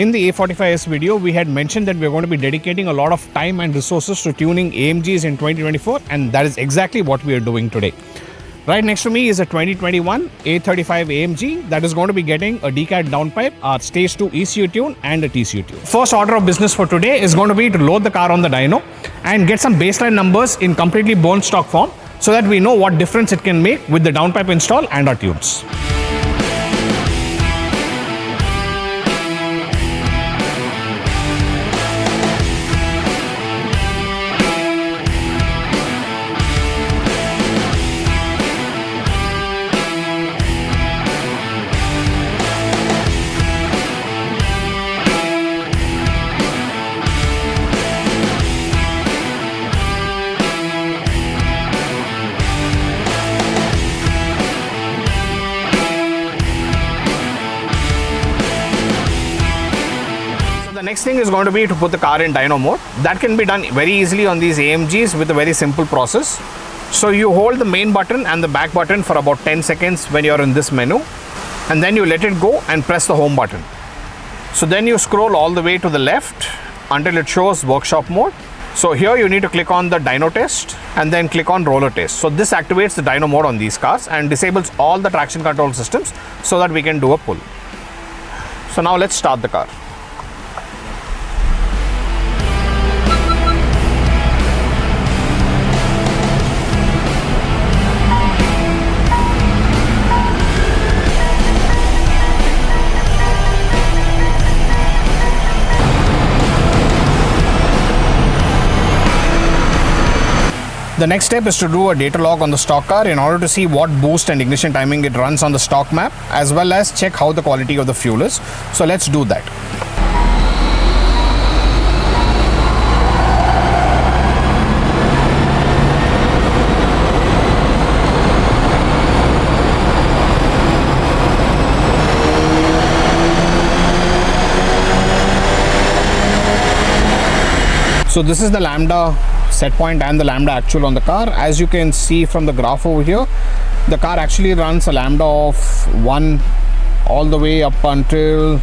In the A45S video, we had mentioned that we're going to be dedicating a lot of time and resources to tuning AMGs in 2024, and that is exactly what we are doing today. Right next to me is a 2021 A35 AMG that is going to be getting a decat downpipe, our stage 2 ECU tune and a TCU tune. First order of business for today is going to be to load the car on the dyno and get some baseline numbers in completely bone stock form so that we know what difference it can make with the downpipe install and our tunes. The next thing is going to be to put the car in dyno mode. That can be done very easily on these AMGs with a very simple process. So you hold the main button and the back button for about 10 seconds when you're in this menu, and then you let it go and press the home button. So then you scroll all the way to the left until it shows workshop mode. So here you need to click on the dyno test and then click on roller test. So this activates the dyno mode on these cars and disables all the traction control systems so that we can do a pull. So now let's start the car. The next step is to do a data log on the stock car in order to see what boost and ignition timing it runs on the stock map, as well as check how the quality of the fuel is. So let's do that. So this is the lambda set point and the lambda actual on the car. As you can see from the graph over here, the car actually runs a lambda of 1 all the way up until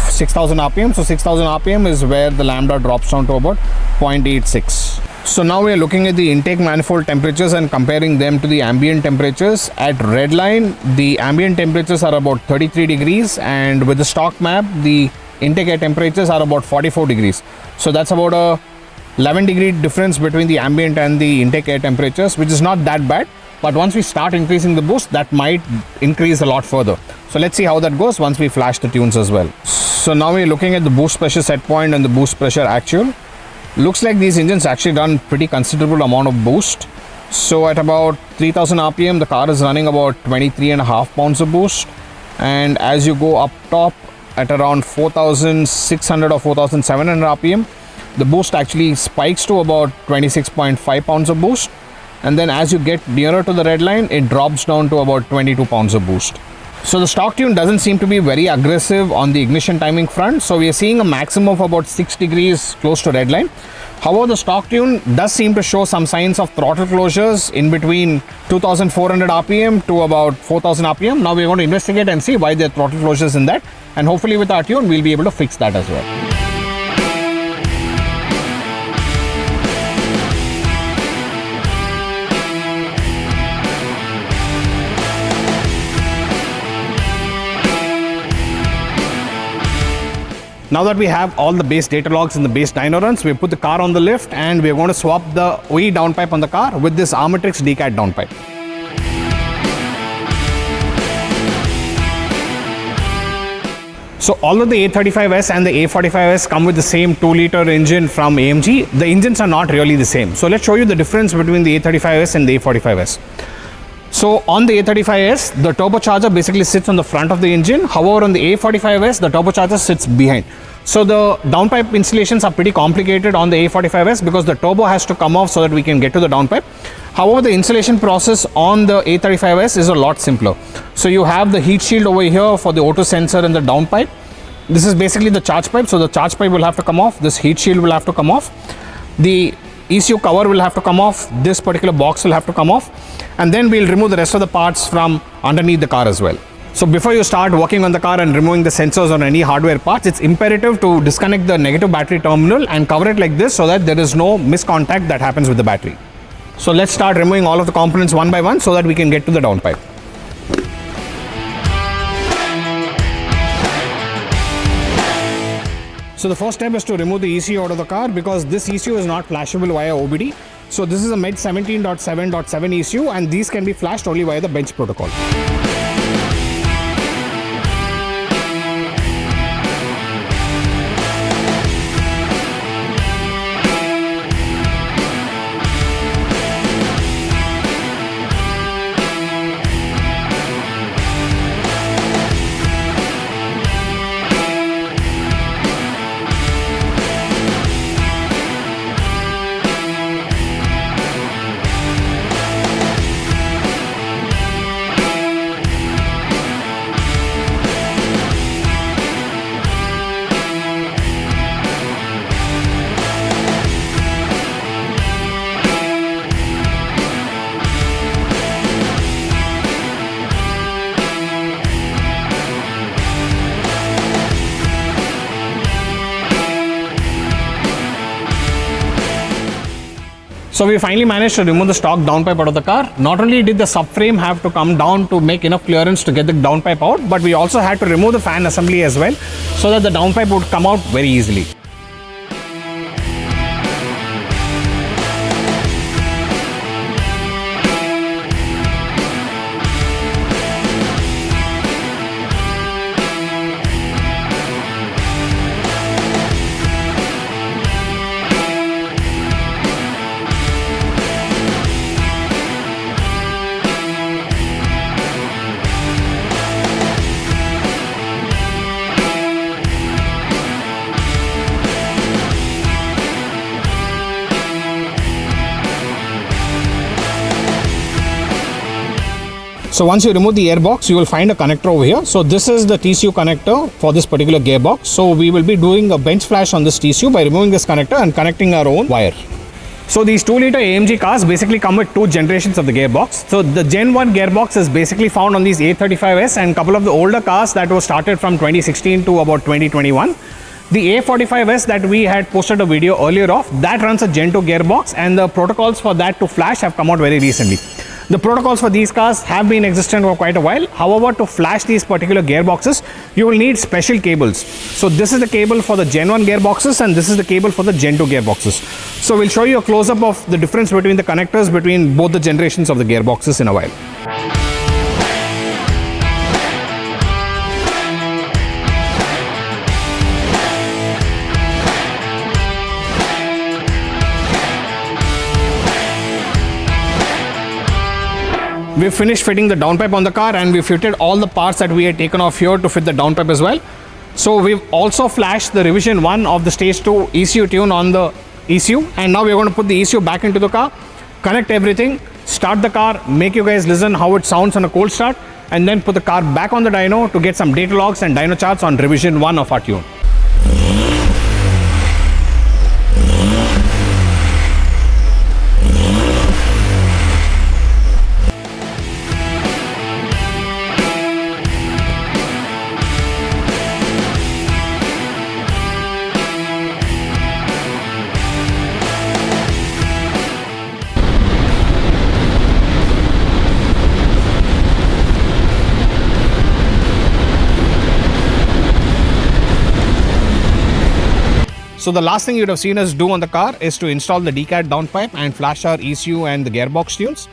6000 rpm. So 6000 rpm is where the lambda drops down to about 0.86. So now we are looking at the intake manifold temperatures and comparing them to the ambient temperatures. At red line, the ambient temperatures are about 33 degrees, and with the stock map, the intake air temperatures are about 44 degrees. So that's about a 11 degree difference between the ambient and the intake air temperatures, which is not that bad. But once we start increasing the boost, that might increase a lot further. So let's see how that goes once we flash the tunes as well. So now we're looking at the boost pressure set point and the boost pressure actual. Looks like these engines actually run pretty considerable amount of boost. So at about 3000 rpm, the car is running about 23.5 pounds of boost. And as you go up top at around 4600 or 4700 rpm, the boost actually spikes to about 26.5 pounds of boost, and then as you get nearer to the red line, it drops down to about 22 pounds of boost. So the stock tune doesn't seem to be very aggressive on the ignition timing front, so we are seeing a maximum of about 6 degrees close to red line. However, the stock tune does seem to show some signs of throttle closures in between 2400 rpm to about 4000 rpm. Now we're going to investigate and see why there are throttle closures in that, and hopefully with our tune we'll be able to fix that as well. Now that we have all the base data logs and the base dyno runs, we put the car on the lift and we're going to swap the OE downpipe on the car with this Harmonixx decat downpipe. So all of the A35S and the A45S come with the same 2-liter engine from AMG. The engines are not really the same. So let's show you the difference between the A35S and the A45S. So on the A35S, the turbocharger basically sits on the front of the engine. However, on the A45S, the turbocharger sits behind. So the downpipe installations are pretty complicated on the A45S because the turbo has to come off so that we can get to the downpipe. However, the installation process on the A35S is a lot simpler. So you have the heat shield over here for the auto sensor and the downpipe. This is basically the charge pipe. So the charge pipe will have to come off. This heat shield will have to come off. The ECU cover will have to come off. This particular box will have to come off. And then we'll remove the rest of the parts from underneath the car as well. So before you start working on the car and removing the sensors or any hardware parts, it's imperative to disconnect the negative battery terminal and cover it like this so that there is no miscontact that happens with the battery. So let's start removing all of the components one by one so that we can get to the downpipe. So the first step is to remove the ECU out of the car because this ECU is not flashable via OBD. So this is a MED 17.7.7 ECU and these can be flashed only via the Benz protocol. So we finally managed to remove the stock downpipe out of the car. Not only did the subframe have to come down to make enough clearance to get the downpipe out, but we also had to remove the fan assembly as well so that the downpipe would come out very easily. So once you remove the airbox, you will find a connector over here. So this is the TCU connector for this particular gearbox. So we will be doing a bench flash on this TCU by removing this connector and connecting our own wire. So these 2-liter AMG cars basically come with two generations of the gearbox. So the Gen 1 gearbox is basically found on these A35s and a couple of the older cars that were started from 2016 to about 2021. The A45s that we had posted a video earlier of, that runs a Gen 2 gearbox and the protocols for that to flash have come out very recently. The protocols for these cars have been existent for quite a while. However, to flash these particular gearboxes, you will need special cables. So this is the cable for the Gen 1 gearboxes and this is the cable for the Gen 2 gearboxes. So we'll show you a close-up of the difference between the connectors between both the generations of the gearboxes in a while. We've finished fitting the downpipe on the car and we fitted all the parts that we had taken off here to fit the downpipe as well. So we've also flashed the revision 1 of the stage 2 ECU tune on the ECU, and now we're going to put the ECU back into the car, connect everything, start the car, make you guys listen how it sounds on a cold start, and then put the car back on the dyno to get some data logs and dyno charts on revision 1 of our tune. So the last thing you'd have seen us do on the car is to install the decat downpipe and flash our ECU and the gearbox tunes.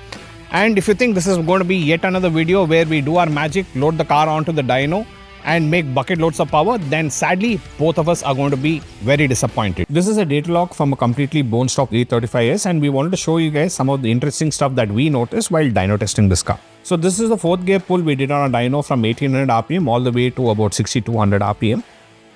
And if you think this is going to be yet another video where we do our magic, load the car onto the dyno and make bucket loads of power, then sadly both of us are going to be very disappointed. This is a data log from a completely bone stock A35S and we wanted to show you guys some of the interesting stuff that we noticed while dyno testing this car. So this is the 4th gear pull we did on a dyno from 1800 RPM all the way to about 6200 RPM.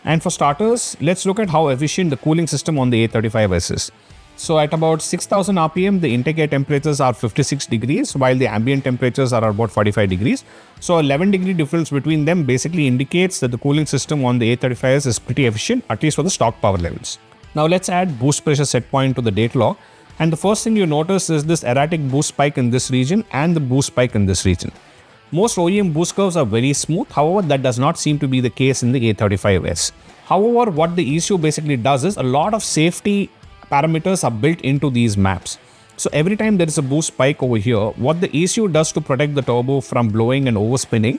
And for starters, let's look at how efficient the cooling system on the A35S is. So at about 6000 RPM, the intake air temperatures are 56 degrees, while the ambient temperatures are about 45 degrees. So 11 degree difference between them basically indicates that the cooling system on the A35S is pretty efficient, at least for the stock power levels. Now let's add boost pressure set point to the data log. And the first thing you notice is this erratic boost spike in this region and the boost spike in this region. Most OEM boost curves are very smooth. However, that does not seem to be the case in the A35S. However, what the ECU basically does is a lot of safety parameters are built into these maps. So every time there is a boost spike over here, what the ECU does to protect the turbo from blowing and overspinning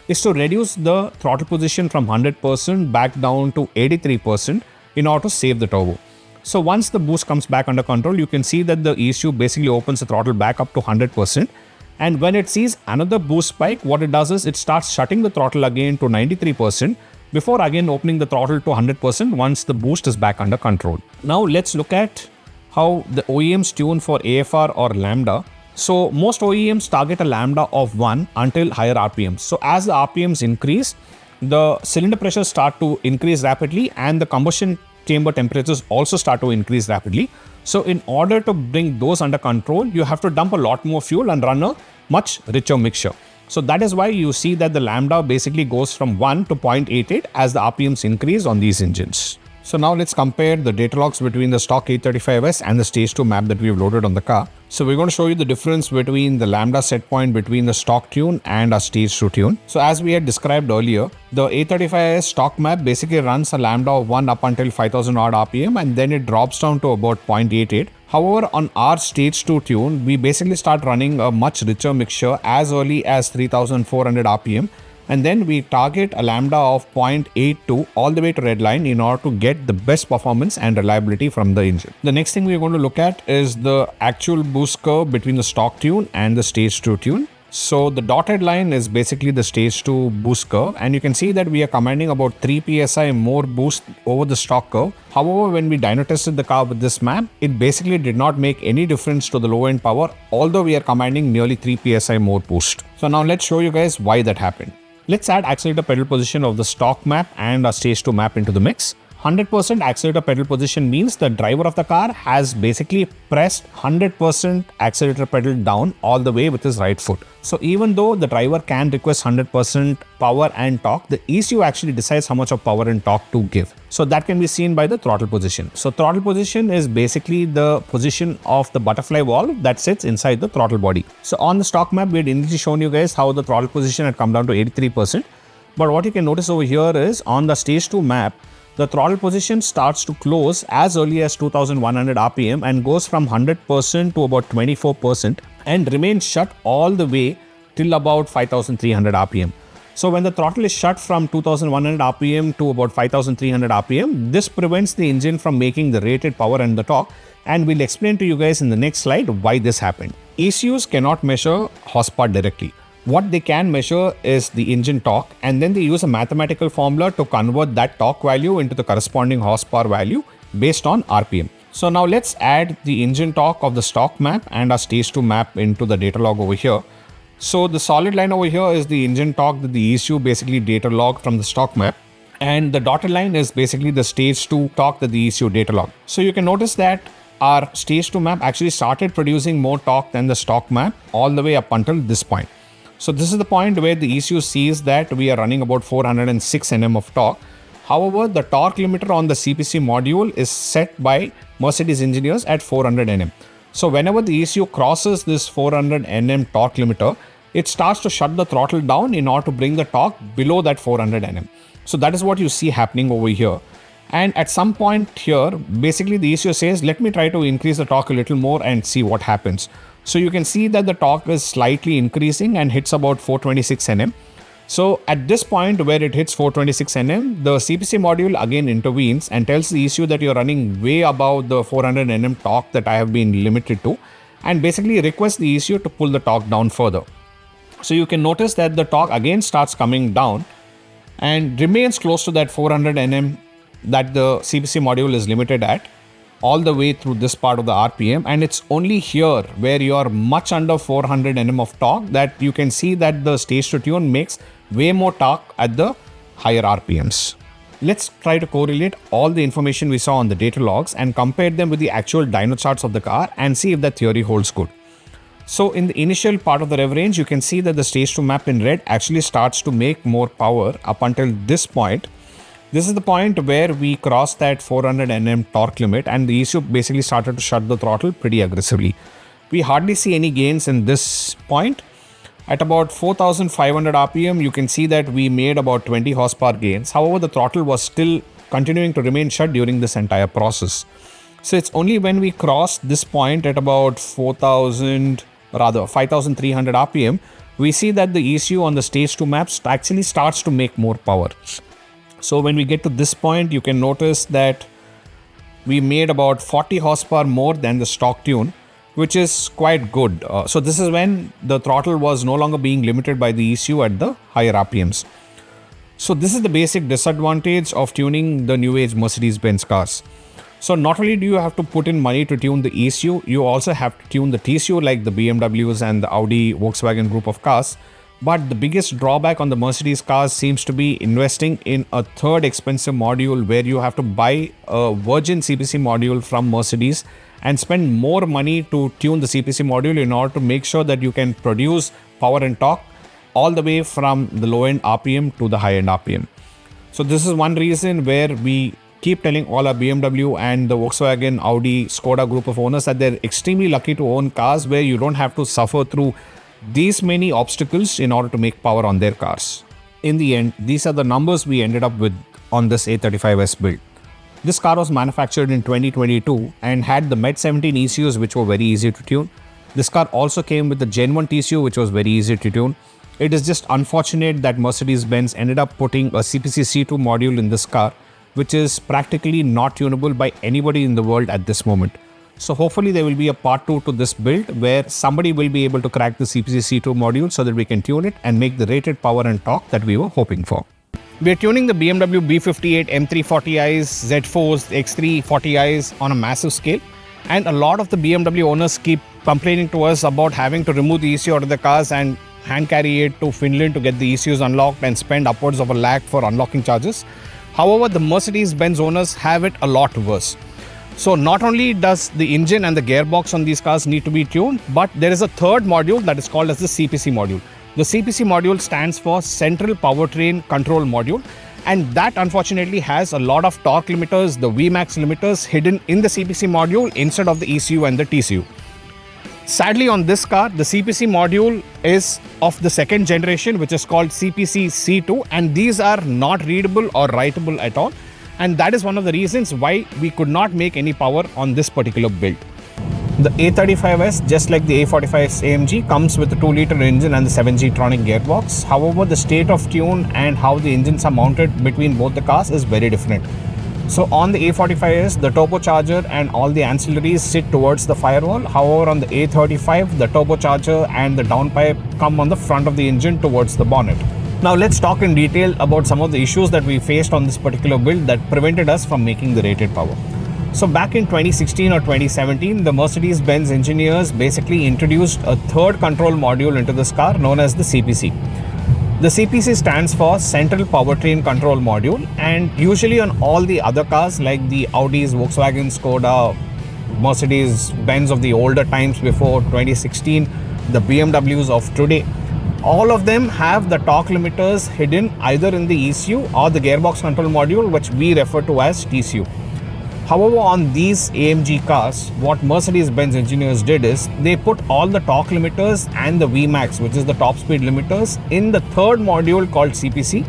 is to reduce the throttle position from 100% back down to 83% in order to save the turbo. So once the boost comes back under control, you can see that the ECU basically opens the throttle back up to 100%. And when it sees another boost spike, what it does is it starts shutting the throttle again to 93% before again opening the throttle to 100% once the boost is back under control. Now let's look at how the OEMs tune for AFR or lambda. So most OEMs target a lambda of 1 until higher RPMs. So as the RPMs increase, the cylinder pressures start to increase rapidly and the combustion chamber temperatures also start to increase rapidly. So in order to bring those under control, you have to dump a lot more fuel and run a much richer mixture. So that is why you see that the lambda basically goes from 1 to 0.88 as the RPMs increase on these engines. So now let's compare the data logs between the stock A35S and the stage 2 map that we've loaded on the car. So we're going to show you the difference between the lambda set point between the stock tune and our stage 2 tune. So as we had described earlier, the A35S stock map basically runs a lambda of 1 up until 5000 odd RPM and then it drops down to about 0.88. However, on our stage 2 tune, we basically start running a much richer mixture as early as 3400 RPM. And then we target a lambda of 0.82 all the way to redline in order to get the best performance and reliability from the engine. The next thing we're going to look at is the actual boost curve between the stock tune and the stage 2 tune. So the dotted line is basically the stage 2 boost curve and you can see that we are commanding about 3 psi more boost over the stock curve. However, when we dyno tested the car with this map, it basically did not make any difference to the low end power, although we are commanding nearly 3 psi more boost. So now let's show you guys why that happened. Let's add accelerator pedal position of the stock map and our stage 2 map into the mix. 100% accelerator pedal position means the driver of the car has basically pressed 100% accelerator pedal down all the way with his right foot. So even though the driver can request 100% power and torque, the ECU actually decides how much of power and torque to give. So that can be seen by the throttle position. So throttle position is basically the position of the butterfly valve that sits inside the throttle body. So on the stock map, we had initially shown you guys how the throttle position had come down to 83%. But what you can notice over here is on the stage 2 map, the throttle position starts to close as early as 2100 RPM and goes from 100% to about 24% and remains shut all the way till about 5300 RPM. So when the throttle is shut from 2100 RPM to about 5300 RPM, this prevents the engine from making the rated power and the torque, and we'll explain to you guys in the next slide why this happened. ECUs cannot measure horsepower directly. What they can measure is the engine torque, and then they use a mathematical formula to convert that torque value into the corresponding horsepower value based on RPM. So now let's add the engine torque of the stock map and our stage 2 map into the data log over here. So the solid line over here is the engine torque that the ECU basically data log from the stock map, and the dotted line is basically the stage 2 torque that the ECU data log. So you can notice that our stage 2 map actually started producing more torque than the stock map all the way up until this point. So this is the point where the ECU sees that we are running about 406 Nm of torque. However, the torque limiter on the CPC module is set by Mercedes engineers at 400 Nm. So whenever the ECU crosses this 400 Nm torque limiter, it starts to shut the throttle down in order to bring the torque below that 400 Nm. So that is what you see happening over here. And at some point here, basically the ECU says, let me try to increase the torque a little more and see what happens. So you can see that the torque is slightly increasing and hits about 426 Nm. So at this point where it hits 426 Nm, the CPC module again intervenes and tells the ECU that you're running way above the 400 Nm torque that I have been limited to, and basically requests the ECU to pull the torque down further. So you can notice that the torque again starts coming down and remains close to that 400 Nm that the CPC module is limited at all the way through this part of the RPM, and it's only here where you're much under 400 Nm of torque that you can see that the stage 2 tune makes way more torque at the higher RPMs. Let's try to correlate all the information we saw on the data logs and compare them with the actual dyno charts of the car and see if that theory holds good. So in the initial part of the rev range, you can see that the stage 2 map in red actually starts to make more power up until this point. This is the point where we crossed that 400 Nm torque limit and the ECU basically started to shut the throttle pretty aggressively. We hardly see any gains in this point, At about 4500 RPM, you can see that we made about 20 horsepower gains. However, the throttle was still continuing to remain shut during this entire process. So it's only when we crossed this point at about 5300 RPM, we see that the ECU on the stage 2 maps actually starts to make more power. So when we get to this point, you can notice that we made about 40 horsepower more than the stock tune, which is quite good. So this is when the throttle was no longer being limited by the ECU at the higher RPMs. So this is the basic disadvantage of tuning the new age Mercedes-Benz cars. So not only do you have to put in money to tune the ECU, you also have to tune the TCU like the BMWs and the Audi, Volkswagen group of cars. But the biggest drawback on the Mercedes cars seems to be investing in a third expensive module where you have to buy a virgin CPC module from Mercedes and spend more money to tune the CPC module in order to make sure that you can produce power and torque all the way from the low end RPM to the high end RPM. So this is one reason where we keep telling all our BMW and the Volkswagen, Audi, Skoda group of owners that they're extremely lucky to own cars where you don't have to suffer through these many obstacles in order to make power on their cars. In the end, these are the numbers we ended up with on this A35S build. This car was manufactured in 2022 and had the MET 17 ECUs, which were very easy to tune. This car also came with the Gen 1 TCU, which was very easy to tune. It is just unfortunate that Mercedes-Benz ended up putting a CPC C2 module in this car, which is practically not tunable by anybody in the world at this moment. So hopefully there will be a part 2 to this build where somebody will be able to crack the CPC C2 module so that we can tune it and make the rated power and torque that we were hoping for. We are tuning the BMW B58 M340i's, Z4s, X340i's on a massive scale, and a lot of the BMW owners keep complaining to us about having to remove the ECU out of the cars and hand carry it to Finland to get the ECUs unlocked and spend upwards of a lakh for unlocking charges. However, the Mercedes-Benz owners have it a lot worse. So not only does the engine and the gearbox on these cars need to be tuned, but there is a third module that is called as the CPC module. The CPC module stands for Central Powertrain Control Module, and that unfortunately has a lot of torque limiters, the Vmax limiters hidden in the CPC module instead of the ECU and the TCU. Sadly, on this car, the CPC module is of the second generation, which is called CPC C2, and these are not readable or writable at all. And that is one of the reasons why we could not make any power on this particular build. The A35S, just like the A45's AMG, comes with a 2-liter engine and the 7G Tronic gearbox. However, the state of tune and how the engines are mounted between both the cars is very different. So on the A45S, the turbocharger and all the ancillaries sit towards the firewall. However, on the A35, the turbocharger and the downpipe come on the front of the engine towards the bonnet. Now let's talk in detail about some of the issues that we faced on this particular build that prevented us from making the rated power. So back in 2016 or 2017, the Mercedes-Benz engineers basically introduced a third control module into this car known as the CPC. The CPC stands for Central Powertrain Control Module, and usually on all the other cars like the Audis, Volkswagen, Skoda, Mercedes-Benz of the older times before 2016, the BMWs of today, all of them have the torque limiters hidden either in the ECU or the gearbox control module, which we refer to as TCU. However, on these AMG cars, what Mercedes-Benz engineers did is they put all the torque limiters and the Vmax, which is the top speed limiters, in the third module called CPC,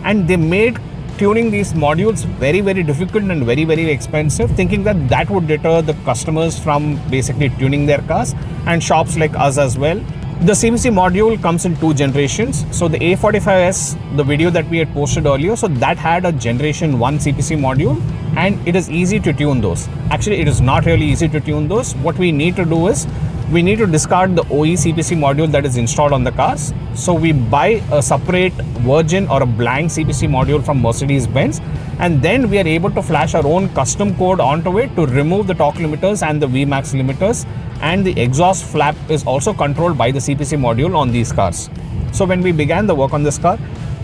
and they made tuning these modules very, very difficult and very, very expensive, thinking that that would deter the customers from basically tuning their cars, and shops like us as well. The CPC module comes in 2 generations. So the A45S, the video that we had posted earlier, so that had a generation 1 CPC module, and it is easy to tune those. Actually, it is not really easy to tune those. What we need to do is we need to discard the OE CPC module that is installed on the cars. So we buy a separate virgin or a blank CPC module from Mercedes-Benz, and then we are able to flash our own custom code onto it to remove the torque limiters and the Vmax limiters, and the exhaust flap is also controlled by the CPC module on these cars. So when we began the work on this car,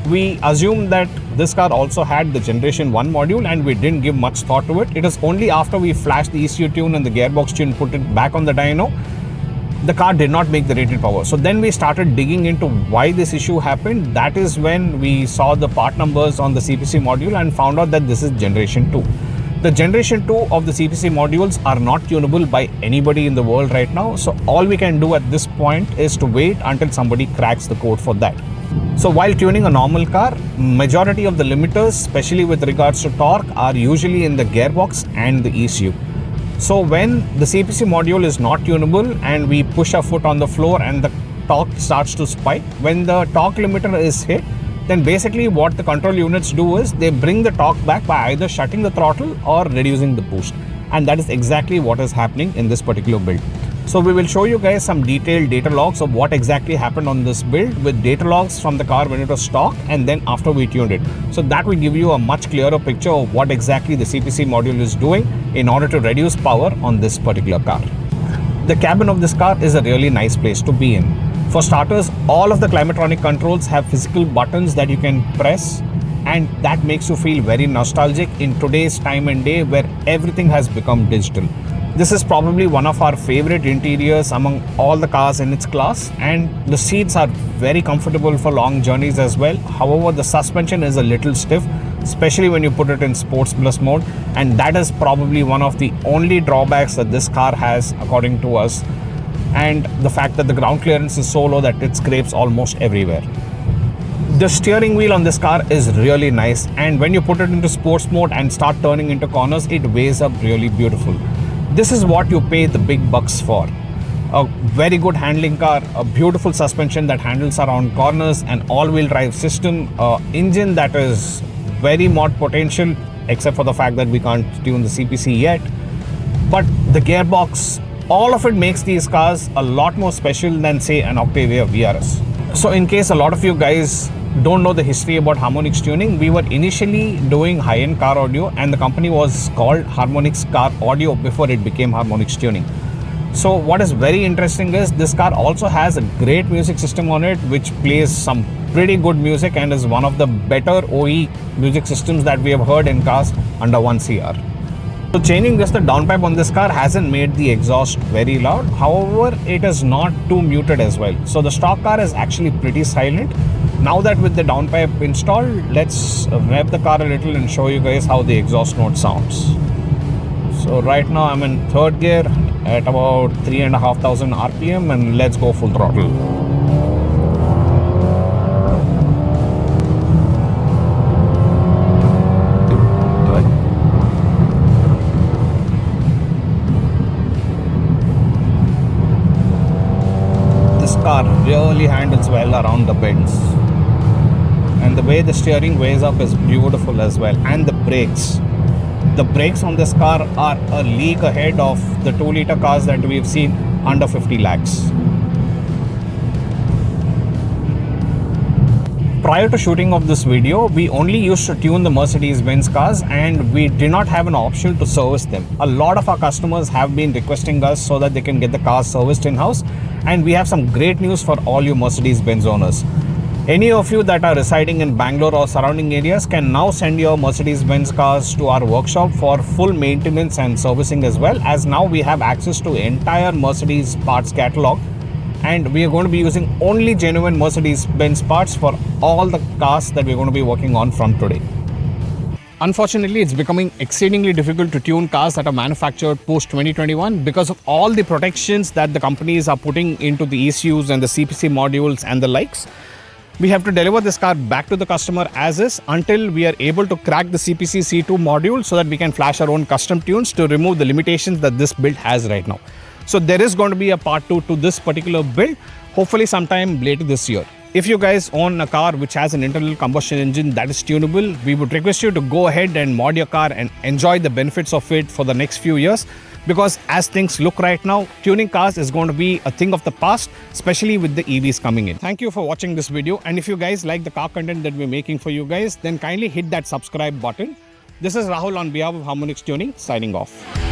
we assumed that this car also had the generation 1 module, and we didn't give much thought to it. It is only after we flashed the ECU tune and the gearbox tune, put it back on the dyno, the car did not make the rated power. So then we started digging into why this issue happened. That is when we saw the part numbers on the CPC module and found out that this is generation 2. The generation 2 of the CPC modules are not tunable by anybody in the world right now. So all we can do at this point is to wait until somebody cracks the code for that. So while tuning a normal car, majority of the limiters, especially with regards to torque, are usually in the gearbox and the ECU. So when the CPC module is not tunable and we push our foot on the floor and the torque starts to spike, when the torque limiter is hit, then basically what the control units do is they bring the torque back by either shutting the throttle or reducing the boost. And that is exactly what is happening in this particular build. So we will show you guys some detailed data logs of what exactly happened on this build with data logs from the car when it was stock and then after we tuned it. So that will give you a much clearer picture of what exactly the CPC module is doing in order to reduce power on this particular car. The cabin of this car is a really nice place to be in. For starters, all of the Climatronic controls have physical buttons that you can press, and that makes you feel very nostalgic in today's time and day where everything has become digital. This is probably one of our favorite interiors among all the cars in its class, and the seats are very comfortable for long journeys as well. However, the suspension is a little stiff, especially when you put it in Sports Plus mode, and that is probably one of the only drawbacks that this car has according to us, and the fact that the ground clearance is so low that it scrapes almost everywhere. The steering wheel on this car is really nice, and when you put it into sports mode and start turning into corners, it weighs up really beautiful. This is what you pay the big bucks for. A very good handling car, a beautiful suspension that handles around corners, an all-wheel drive system, engine that is very mod potential, except for the fact that we can't tune the CPC yet. But the gearbox, all of it makes these cars a lot more special than, say, an Octavia VRS. So in case a lot of you guys don't know the history about Harmonixx tuning, we were initially doing high-end car audio, and the company was called Harmonixx Car Audio before it became Harmonixx Tuning. So what is very interesting is this car also has a great music system on it, which plays some pretty good music and is one of the better OE music systems that we have heard in cars under 1CR. So changing just the downpipe on this car hasn't made the exhaust very loud. However, it is not too muted as well. So the stock car is actually pretty silent. Now that with the downpipe installed, let's rev the car a little and show you guys how the exhaust note sounds. So right now I'm in third gear at about 3,500 RPM, and let's go full throttle. This car really handles well around the bends. And the way the steering weighs up is beautiful as well. And the brakes. The brakes on this car are a league ahead of the 2-liter cars that we've seen under 50 lakhs. Prior to shooting of this video, we only used to tune the Mercedes-Benz cars, and we did not have an option to service them. A lot of our customers have been requesting us so that they can get the cars serviced in-house, and we have some great news for all you Mercedes-Benz owners. Any of you that are residing in Bangalore or surrounding areas can now send your Mercedes-Benz cars to our workshop for full maintenance and servicing, as well as now we have access to entire Mercedes parts catalog, and we are going to be using only genuine Mercedes-Benz parts for all the cars that we're going to be working on from today. Unfortunately, it's becoming exceedingly difficult to tune cars that are manufactured post 2021 because of all the protections that the companies are putting into the ECUs and the CPC modules and the likes. We have to deliver this car back to the customer as is until we are able to crack the CPC C2 module so that we can flash our own custom tunes to remove the limitations that this build has right now. So there is going to be a part 2 to this particular build, hopefully sometime later this year. If you guys own a car which has an internal combustion engine that is tunable, we would request you to go ahead and mod your car and enjoy the benefits of it for the next few years. Because as things look right now, tuning cars is going to be a thing of the past, especially with the EVs coming in. Thank you for watching this video, and if you guys like the car content that we're making for you guys, then kindly hit that subscribe button. This is Rahul on behalf of Harmonixx Tuning, signing off.